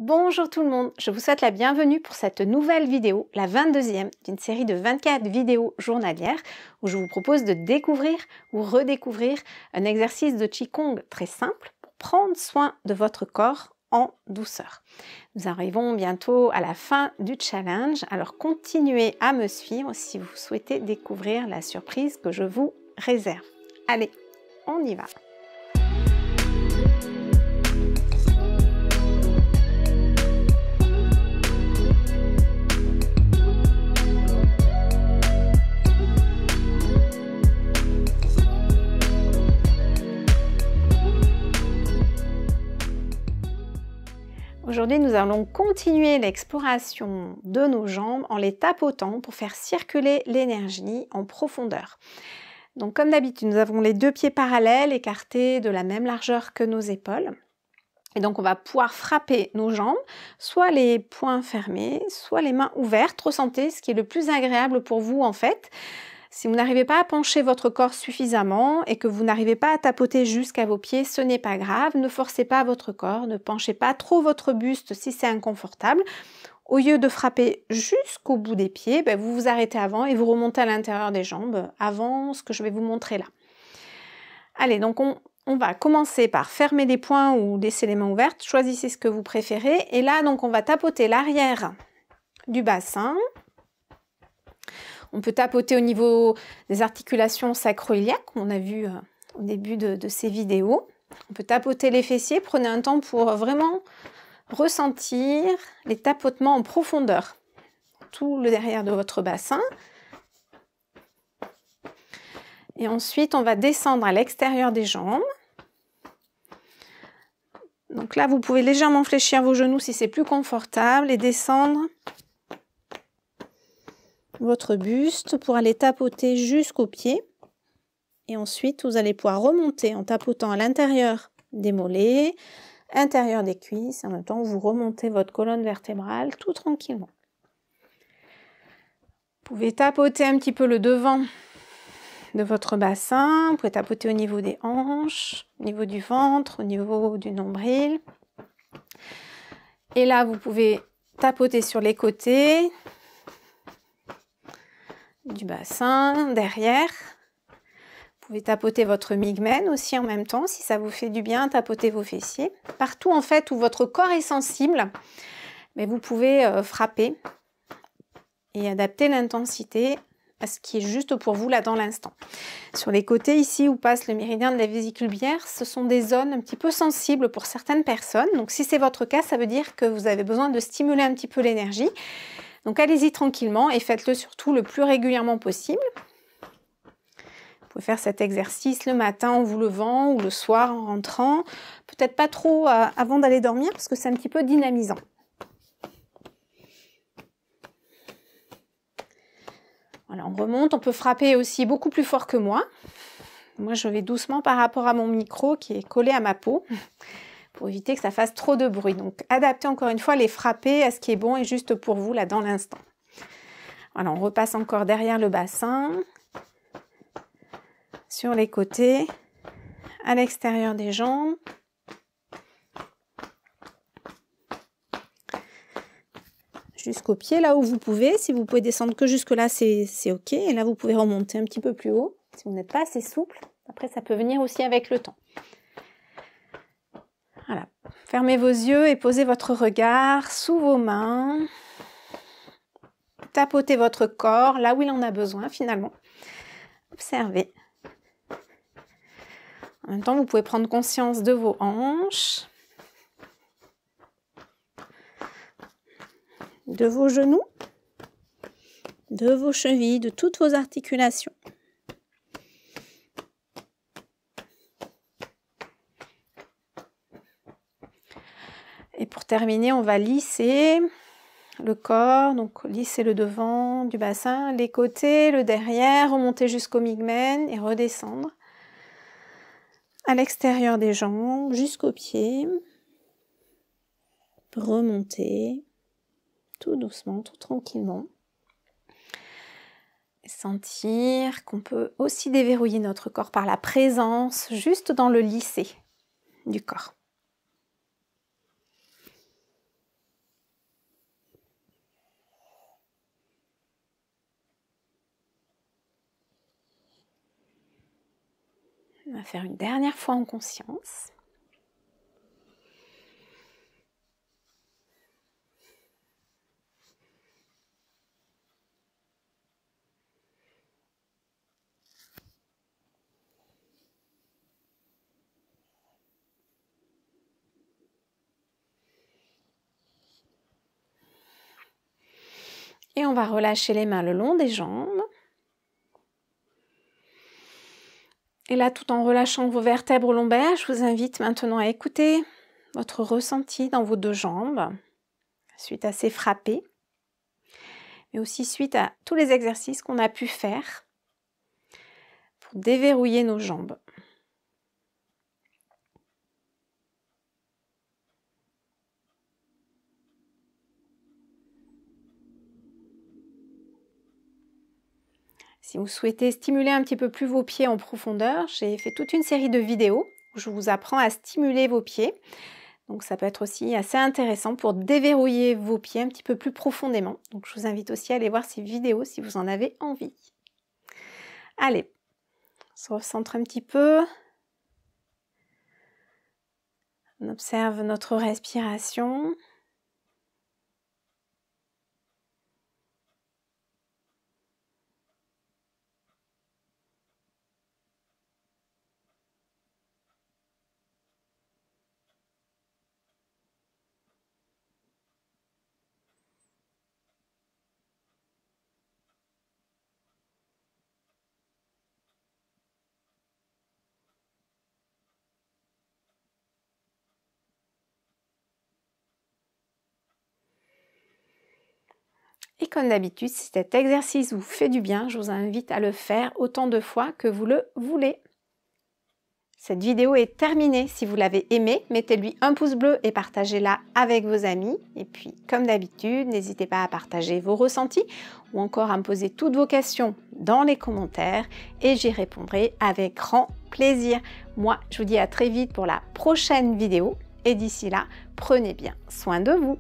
Bonjour tout le monde, je vous souhaite la bienvenue pour cette nouvelle vidéo, la 22e d'une série de 24 vidéos journalières où je vous propose de découvrir ou redécouvrir un exercice de Qigong très simple pour prendre soin de votre corps en douceur. Nous arrivons bientôt à la fin du challenge, alors continuez à me suivre si vous souhaitez découvrir la surprise que je vous réserve. Allez, on y va! Aujourd'hui, nous allons continuer l'exploration de nos jambes en les tapotant pour faire circuler l'énergie en profondeur. Donc comme d'habitude, nous avons les deux pieds parallèles, écartés de la même largeur que nos épaules. Et donc on va pouvoir frapper nos jambes, soit les poings fermés, soit les mains ouvertes. Ressentez ce qui est le plus agréable pour vous en fait. Si vous n'arrivez pas à pencher votre corps suffisamment et que vous n'arrivez pas à tapoter jusqu'à vos pieds, ce n'est pas grave. Ne forcez pas votre corps, ne penchez pas trop votre buste si c'est inconfortable. Au lieu de frapper jusqu'au bout des pieds, vous vous arrêtez avant et vous remontez à l'intérieur des jambes avant ce que je vais vous montrer là. Allez, donc on va commencer par fermer les poings ou laisser les mains ouvertes. Choisissez ce que vous préférez. Et là, donc, on va tapoter l'arrière du bassin. On peut tapoter au niveau des articulations sacro-iliaques, qu'on a vu au début de ces vidéos. On peut tapoter les fessiers. Prenez un temps pour vraiment ressentir les tapotements en profondeur. Tout le derrière de votre bassin. Et ensuite, on va descendre à l'extérieur des jambes. Donc là, vous pouvez légèrement fléchir vos genoux si c'est plus confortable et descendre votre buste pour aller tapoter jusqu'aux pieds. Et ensuite, vous allez pouvoir remonter en tapotant à l'intérieur des mollets, intérieur des cuisses. En même temps, vous remontez votre colonne vertébrale tout tranquillement. Vous pouvez tapoter un petit peu le devant de votre bassin. Vous pouvez tapoter au niveau des hanches, au niveau du ventre, au niveau du nombril. Et là, vous pouvez tapoter sur les côtés du bassin, derrière. Vous pouvez tapoter votre migmen aussi en même temps, si ça vous fait du bien, tapoter vos fessiers. Partout en fait où votre corps est sensible, mais vous pouvez frapper et adapter l'intensité à ce qui est juste pour vous là dans l'instant. Sur les côtés ici où passe le méridien de la vésicule biliaire, ce sont des zones un petit peu sensibles pour certaines personnes. Donc si c'est votre cas, ça veut dire que vous avez besoin de stimuler un petit peu l'énergie. Donc allez-y tranquillement et faites-le surtout le plus régulièrement possible. Vous pouvez faire cet exercice le matin en vous levant ou le soir en rentrant. Peut-être pas trop avant d'aller dormir parce que c'est un petit peu dynamisant. Voilà, on remonte, on peut frapper aussi beaucoup plus fort que moi. Moi, je vais doucement par rapport à mon micro qui est collé à ma peau pour éviter que ça fasse trop de bruit. Donc, adaptez encore une fois les frappés à ce qui est bon et juste pour vous là dans l'instant. Voilà, on repasse encore derrière le bassin, sur les côtés, à l'extérieur des jambes. Jusqu'aux pieds, là où vous pouvez. Si vous pouvez descendre que jusque là, c'est ok. Et là, vous pouvez remonter un petit peu plus haut. Si vous n'êtes pas assez souple, après, ça peut venir aussi avec le temps. Voilà. Fermez vos yeux et posez votre regard sous vos mains. Tapotez votre corps là où il en a besoin finalement. Observez. En même temps, vous pouvez prendre conscience de vos hanches, de vos genoux, de vos chevilles, de toutes vos articulations. Et pour terminer, on va lisser le corps, donc lisser le devant du bassin, les côtés, le derrière, remonter jusqu'au migmen et redescendre à l'extérieur des jambes, jusqu'aux pieds, remonter tout doucement, tout tranquillement. Sentir qu'on peut aussi déverrouiller notre corps par la présence, juste dans le lisser du corps. On va faire une dernière fois en conscience. Et on va relâcher les mains le long des jambes. Et là, tout en relâchant vos vertèbres lombaires, je vous invite maintenant à écouter votre ressenti dans vos deux jambes, suite à ces frappés, mais aussi suite à tous les exercices qu'on a pu faire pour déverrouiller nos jambes. Si vous souhaitez stimuler un petit peu plus vos pieds en profondeur, j'ai fait toute une série de vidéos où je vous apprends à stimuler vos pieds. Donc ça peut être aussi assez intéressant pour déverrouiller vos pieds un petit peu plus profondément. Donc je vous invite aussi à aller voir ces vidéos si vous en avez envie. Allez, on se recentre un petit peu. On observe notre respiration. Et comme d'habitude, si cet exercice vous fait du bien, je vous invite à le faire autant de fois que vous le voulez. Cette vidéo est terminée. Si vous l'avez aimée, mettez-lui un pouce bleu et partagez-la avec vos amis. Et puis, comme d'habitude, n'hésitez pas à partager vos ressentis ou encore à me poser toutes vos questions dans les commentaires et j'y répondrai avec grand plaisir. Moi, je vous dis à très vite pour la prochaine vidéo et d'ici là, prenez bien soin de vous.